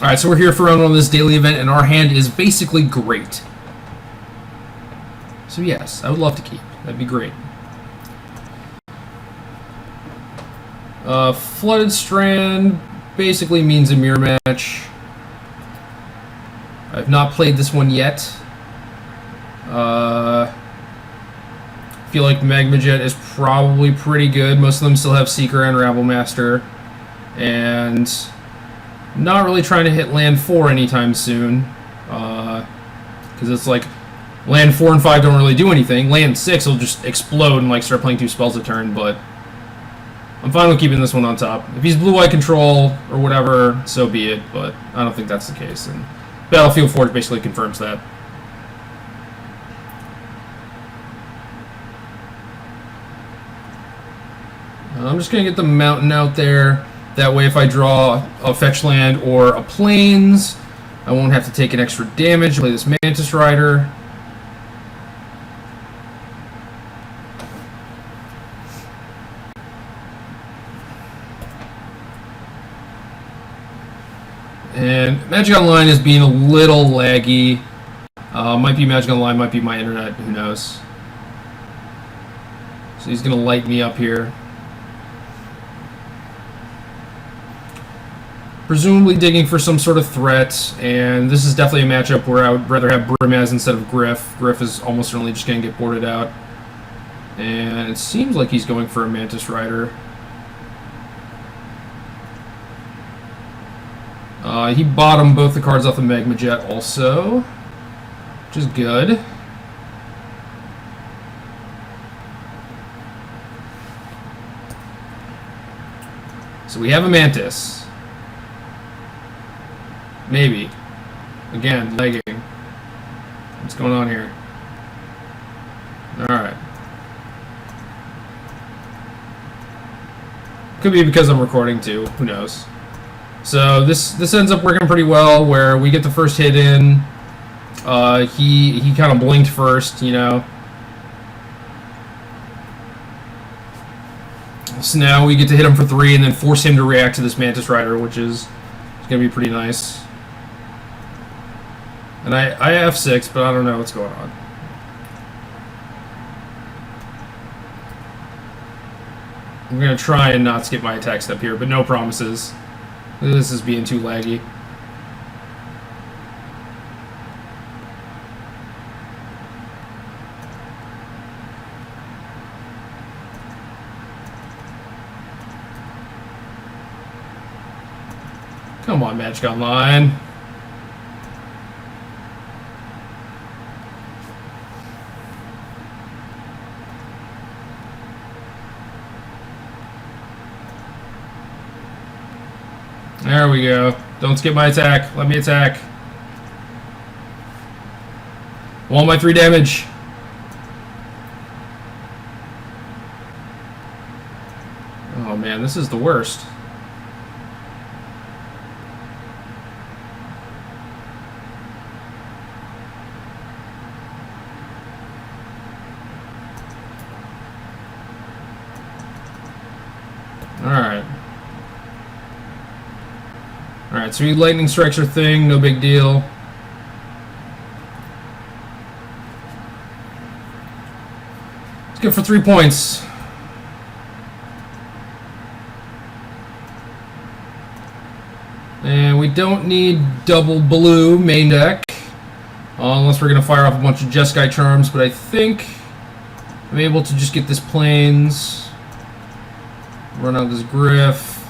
Alright, so we're here for round one of this daily event, and our hand is basically great. So yes, I would love to keep. That'd be great. Flooded Strand basically means a mirror match. I've not played this one yet. I feel like Magma Jet is probably pretty good. Most of them still have Seeker and Rabble Master. And not really trying to hit land 4 anytime soon. Because it's like land 4 and 5 don't really do anything. Land 6 will just explode and like start playing 2 spells a turn, but I'm fine with keeping this one on top. If he's blue-white control or whatever, so be it, but I don't think that's the case. And Battlefield Forge basically confirms that. I'm just going to get the mountain out there. That way if I draw a fetch land or a plains, I won't have to take an extra damage. Play this Mantis Rider. And Magic Online is being a little laggy. Might be Magic Online, might be my internet, who knows. So he's going to light me up here. Presumably digging for some sort of threat, and this is definitely a matchup where I would rather have Brimaz instead of Griff. Griff is almost certainly just going to get boarded out. And it seems like he's going for a Mantis Rider. He bottomed both the cards off the Magma Jet also, which is good. So we have a Mantis. Maybe. Again, lagging. What's going on here? Alright. Could be because I'm recording too. Who knows? So this ends up working pretty well, where we get the first hit in. He kind of blinked first, you know. So now we get to hit him for 3 and then force him to react to this Mantis Rider, which is going to be pretty nice. And I have 6, but I don't know what's going on. I'm going to try and not skip my attack step here, but no promises. This is being too laggy. Come on, Magic Online. There we go. Don't skip my attack. Let me attack. Want my 3 damage. Oh man, this is the worst. Alright. Alright, so he lightning strikes her thing, no big deal. Let's go for 3 points. And we don't need double blue main deck. Unless we're going to fire off a bunch of Jeskai charms, but I think I'm able to just get this plains. Run out this Griff.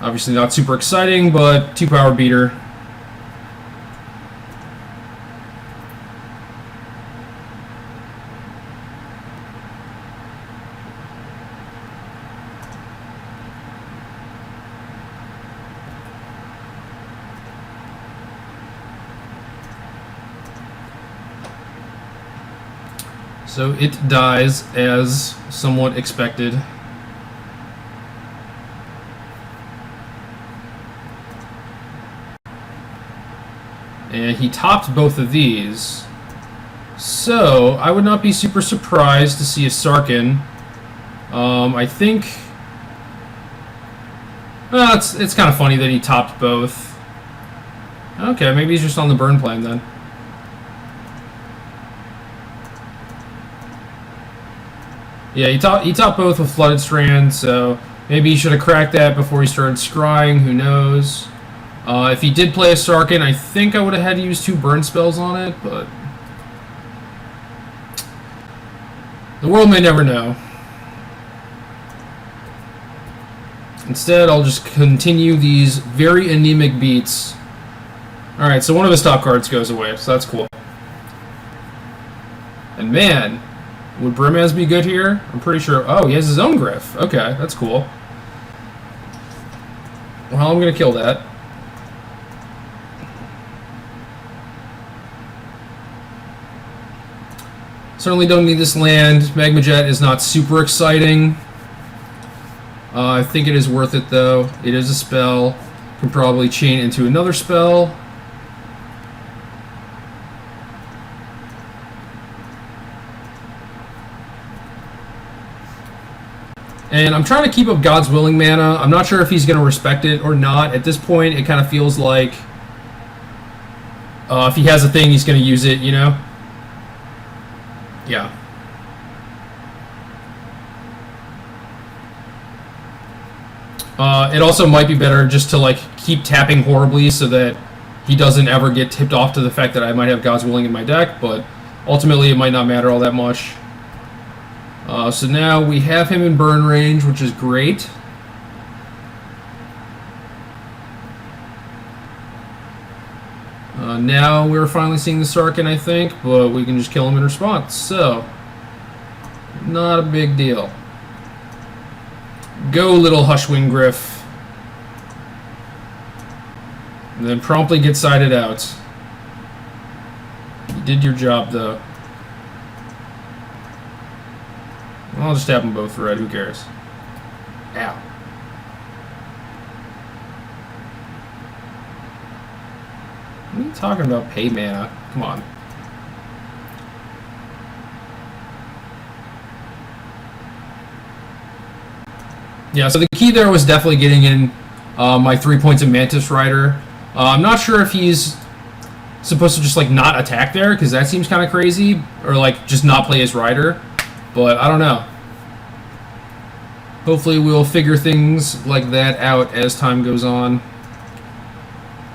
Obviously not super exciting, but 2 power beater. So it dies as somewhat expected. And he topped both of these. So I would not be super surprised to see a Sarkin. I think it's kind of funny that he topped both. Okay, maybe he's just on the burn plan then. Yeah, he top both with Flooded Strand, so maybe he should have cracked that before he started scrying, who knows. If he did play a Sarkhan, I think I would have had to use 2 burn spells on it, but the world may never know. Instead, I'll just continue these very anemic beats. Alright, so one of his top cards goes away, so that's cool. And man, would Brimaz be good here? I'm pretty sure. Oh, he has his own Griff. Okay, that's cool. Well, I'm going to kill that. Certainly don't need this land. Magma Jet is not super exciting. I think it is worth it, though. It is a spell. Can probably chain into another spell. And I'm trying to keep up God's Willing mana. I'm not sure if he's going to respect it or not. At this point, it kind of feels like if he has a thing, he's going to use it, you know? Yeah. It also might be better just to like keep tapping horribly so that he doesn't ever get tipped off to the fact that I might have God's Willing in my deck, but ultimately it might not matter all that much. So now we have him in burn range, which is great. Now we're finally seeing the Sarkhan, I think, but we can just kill him in response. So, not a big deal. Go, little Hushwing Griff. And then promptly get sided out. You did your job, though. I'll just tap them both for red, who cares? Ow. What are you talking about, pay mana? Come on. Yeah, so the key there was definitely getting in my 3 points of Mantis Rider. I'm not sure if he's supposed to just like not attack there, because that seems kind of crazy, or like just not play his Rider, but I don't know. Hopefully we'll figure things like that out as time goes on.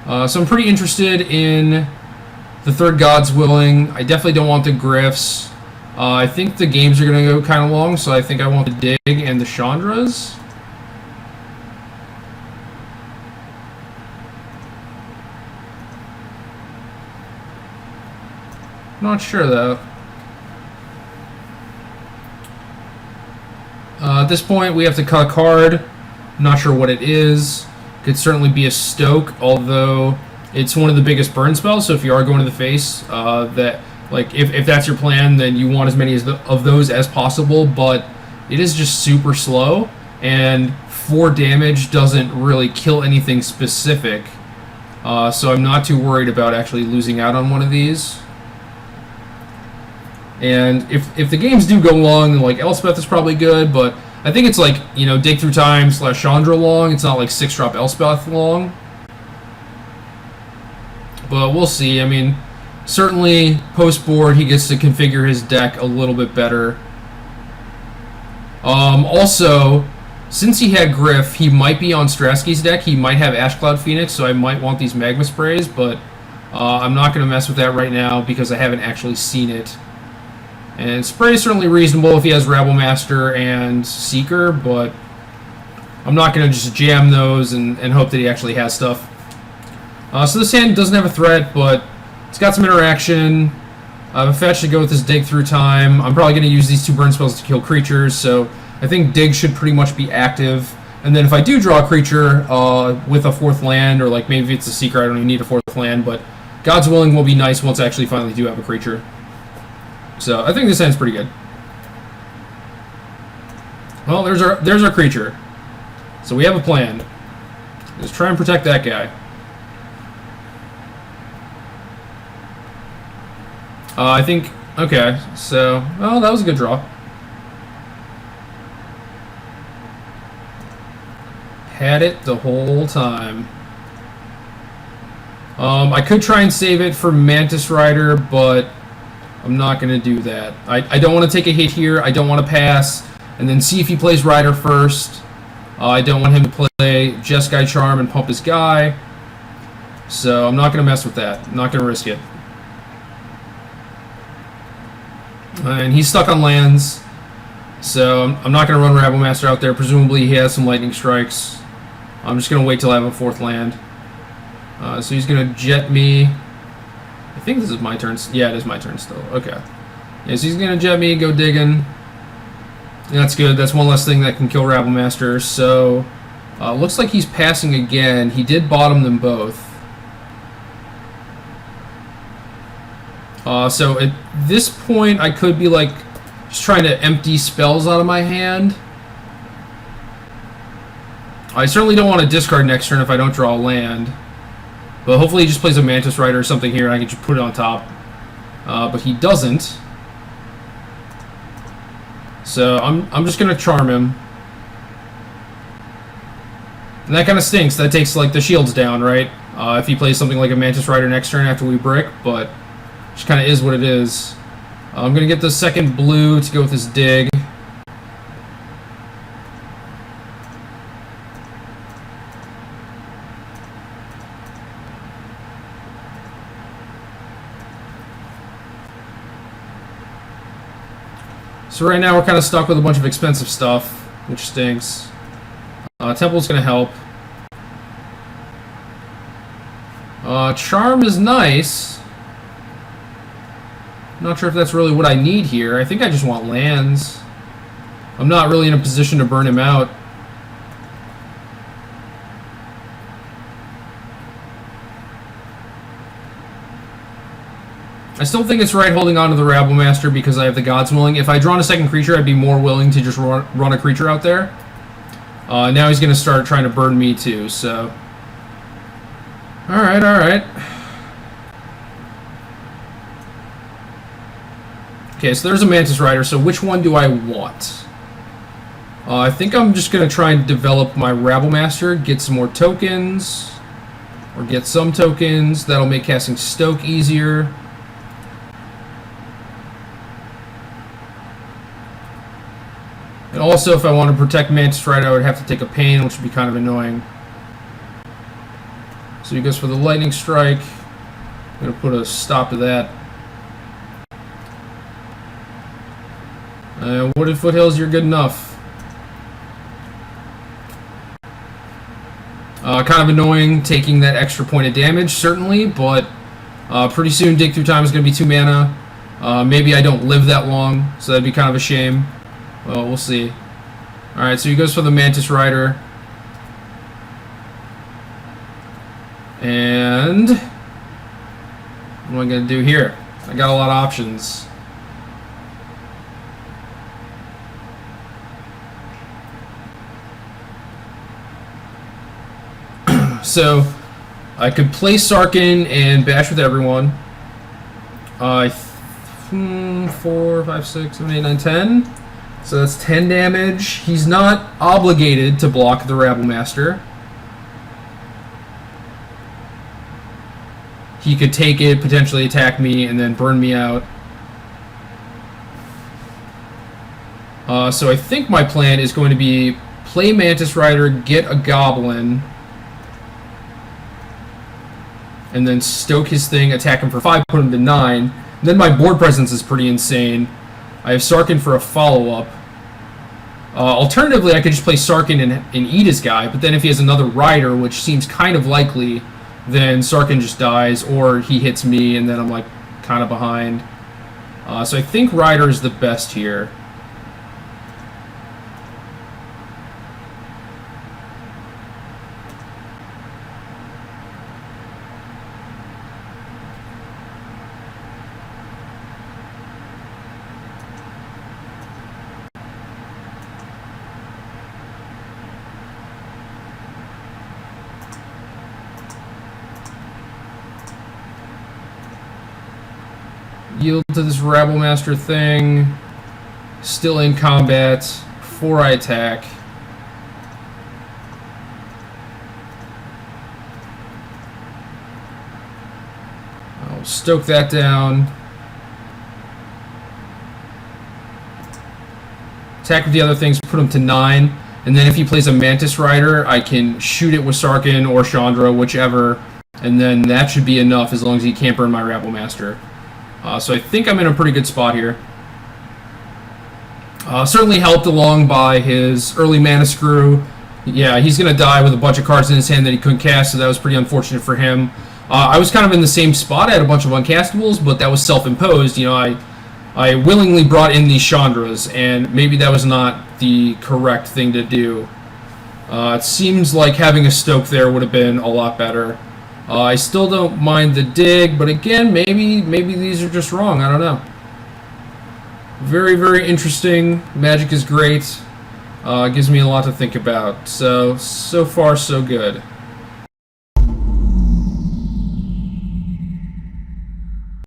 So I'm pretty interested in the third God's Willing. I definitely don't want the Griffs. I think the games are going to go kind of long, so I think I want the Dig and the Chandras. Not sure, though. At this point, we have to cut a card. Not sure what it is. Could certainly be a Stoke, although it's one of the biggest burn spells, so if you are going to the face, that like if that's your plan, then you want as many of those as possible, but it is just super slow, and 4 damage doesn't really kill anything specific, so I'm not too worried about actually losing out on one of these. And if the games do go long, then like Elspeth is probably good, but I think it's like, you know, Dig Through Time / Chandra long. It's not like 6-drop Elspeth long. But we'll see. I mean, certainly post-board he gets to configure his deck a little bit better. Also, since he had Griff, he might be on Stratsky's deck. He might have Ash Cloud Phoenix, so I might want these Magma Sprays, but I'm not going to mess with that right now because I haven't actually seen it. And Spray is certainly reasonable if he has Rabble Master and Seeker, but I'm not going to just jam those and hope that he actually has stuff. So this hand doesn't have a threat, but it's got some interaction. I have a fetch to go with this Dig Through Time. I'm probably going to use these 2 burn spells to kill creatures, so I think Dig should pretty much be active. And then if I do draw a creature with a 4th land, or like maybe it's a Seeker, I don't even need a 4th land, but God's Willing will be nice once I actually finally do have a creature. So I think this hand's pretty good. Well, there's our creature. So we have a plan. Let's try and protect that guy. I think, okay, so, well, that was a good draw. Had it the whole time. I could try and save it for Mantis Rider, but I'm not going to do that. I don't want to take a hit here. I don't want to pass and then see if he plays Rider first. I don't want him to play Jeskai Charm and pump his guy. So I'm not going to mess with that. I'm not going to risk it. And he's stuck on lands. So I'm not going to run Rabble Master out there. Presumably he has some lightning strikes. I'm just going to wait till I have a 4th land. So he's going to jet me. I think this is my turn. Yeah, it is my turn still. Okay. Yeah, so he's going to jet me, go digging. That's good. That's one less thing that can kill Rabble Master. So looks like he's passing again. He did bottom them both. So at this point, I could be like just trying to empty spells out of my hand. I certainly don't want to discard next turn if I don't draw a land. But hopefully he just plays a Mantis Rider or something here and I can just put it on top. But he doesn't. So I'm just going to charm him. And that kind of stinks. That takes like the shields down, right? If he plays something like a Mantis Rider next turn after we brick, but just kind of is what it is. I'm going to get the second blue to go with this dig. So right now we're kind of stuck with a bunch of expensive stuff, which stinks. Temple's going to help. Charm is nice. Not sure if that's really what I need here. I think I just want lands. I'm not really in a position to burn him out. I still think it's right holding on to the Rabble Master because I have the God's Willing. If I drawn a second creature, I'd be more willing to just run a creature out there. Now he's going to start trying to burn me too, so... Alright, alright. Okay, so there's a Mantis Rider, so which one do I want? I think I'm just going to try and develop my Rabble Master, get some more tokens, or get some tokens. That'll make casting Stoke easier. And also, if I want to protect Mantis Rider, I would have to take a Pain, which would be kind of annoying. So he goes for the Lightning Strike. I'm going to put a stop to that. Wooded Foothills, you're good enough. Kind of annoying taking that extra point of damage, certainly, but pretty soon Dig Through Time is going to be 2 mana. Maybe I don't live that long, so that'd be kind of a shame. Well, we'll see. Alright, so he goes for the Mantis Rider. And what am I going to do here? I got a lot of options. So I could play Sarkhan and bash with everyone. 4, 5, 6, 7, 8, 9, 10. So that's 10 damage. He's not obligated to block the Rabble Master. He could take it, potentially attack me, and then burn me out. So I think my plan is going to be play Mantis Rider, get a Goblin, and then stoke his thing, attack him for 5, put him to 9. And then my board presence is pretty insane. I have Sarkhan for a follow-up. Alternatively, I could just play Sarkhan and eat his guy, but then if he has another Rider, which seems kind of likely, then Sarkhan just dies, or he hits me, and then I'm like kind of behind. So I think Rider is the best here. Yield to this Rabble Master thing. Still in combat before I attack. stoke that down. Attack with the other things, put him to 9. And then if he plays a Mantis Rider, I can shoot it with Sarkhan or Chandra, whichever. And then that should be enough as long as he can't burn my Rabblemaster. So I think I'm in a pretty good spot here. Certainly helped along by his early Mana Screw. Yeah, he's going to die with a bunch of cards in his hand that he couldn't cast, so that was pretty unfortunate for him. I was kind of in the same spot. I had a bunch of uncastables, but that was self-imposed. You know, I willingly brought in these Chandras, and maybe that was not the correct thing to do. It seems like having a Stoke there would have been a lot better. I still don't mind the dig, but again, maybe these are just wrong. I don't know. Very, very interesting. Magic is great. Gives me a lot to think about. So far, so good.